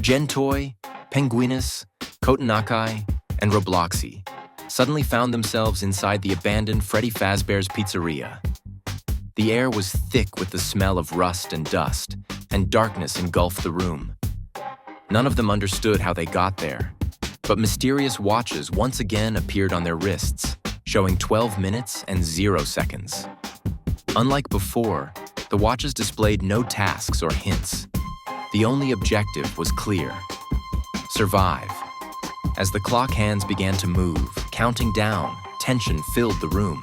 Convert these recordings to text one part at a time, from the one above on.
Gentoi, Penguinus, Kotonakai, and Robloxi suddenly found themselves inside the abandoned Freddy Fazbear's pizzeria. The air was thick with the smell of rust and dust, and darkness engulfed the room. None of them understood how they got there, but mysterious watches once again appeared on their wrists, showing 12 minutes and 0 seconds. Unlike before, the watches displayed no tasks or hints. The only objective was clear: survive. As the clock hands began to move, counting down, tension filled the room.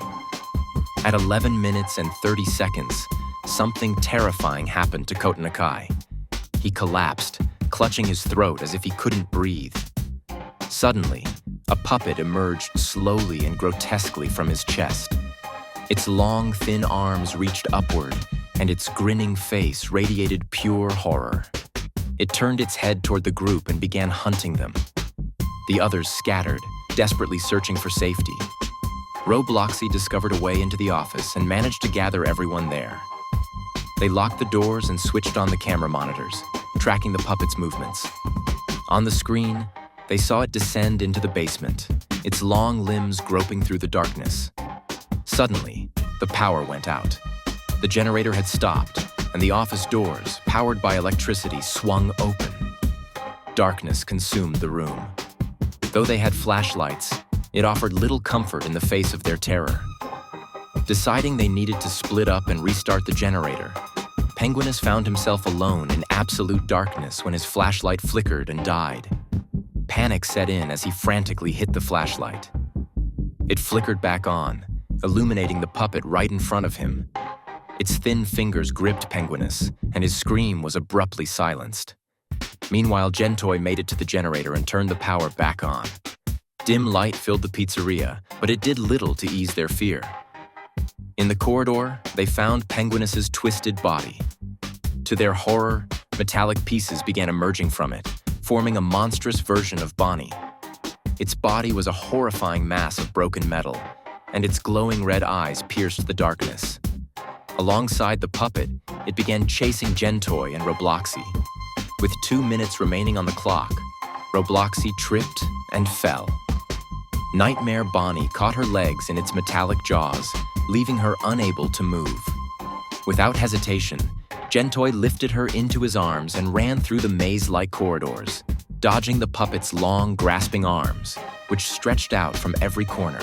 At 11 minutes and 30 seconds, something terrifying happened to Kotonakai. He collapsed, clutching his throat as if he couldn't breathe. Suddenly, a puppet emerged slowly and grotesquely from his chest. Its long, thin arms reached upward, and its grinning face radiated pure horror. It turned its head toward the group and began hunting them. The others scattered, desperately searching for safety. Robloxi discovered a way into the office and managed to gather everyone there. They locked the doors and switched on the camera monitors, tracking the puppet's movements. On the screen, they saw it descend into the basement, its long limbs groping through the darkness. Suddenly, the power went out. The generator had stopped, and the office doors, powered by electricity, swung open. Darkness consumed the room. Though they had flashlights, it offered little comfort in the face of their terror. Deciding they needed to split up and restart the generator, Penguinus found himself alone in absolute darkness when his flashlight flickered and died. Panic set in as he frantically hit the flashlight. It flickered back on, illuminating the puppet right in front of him. Its thin fingers gripped Penguinus, and his scream was abruptly silenced. Meanwhile, Gentoi made it to the generator and turned the power back on. Dim light filled the pizzeria, but it did little to ease their fear. In the corridor, they found Penguinus's twisted body. To their horror, metallic pieces began emerging from it, forming a monstrous version of Bonnie. Its body was a horrifying mass of broken metal, and its glowing red eyes pierced the darkness. Alongside the puppet, it began chasing Gentoi and Robloxi. With 2 minutes remaining on the clock, Robloxi tripped and fell. Nightmare Bonnie caught her legs in its metallic jaws, leaving her unable to move. Without hesitation, Gentoi lifted her into his arms and ran through the maze-like corridors, dodging the puppet's long, grasping arms, which stretched out from every corner.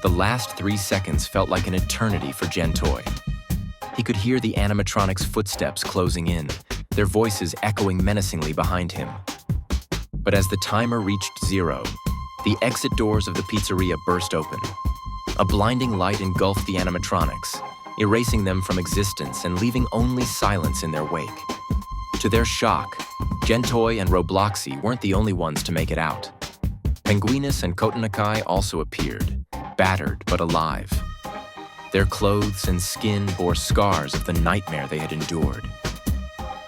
The last 3 seconds felt like an eternity for Gentoi. He could hear the animatronic's footsteps closing in, their voices echoing menacingly behind him. But as the timer reached 0, the exit doors of the pizzeria burst open. A blinding light engulfed the animatronics, erasing them from existence and leaving only silence in their wake. To their shock, Gentoi and Robloxi weren't the only ones to make it out. Penguinus and Kotonakai also appeared, battered but alive. Their clothes and skin bore scars of the nightmare they had endured.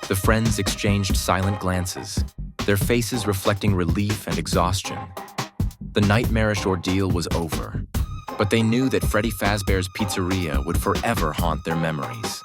The friends exchanged silent glances, their faces reflecting relief and exhaustion. The nightmarish ordeal was over, but they knew that Freddy Fazbear's pizzeria would forever haunt their memories.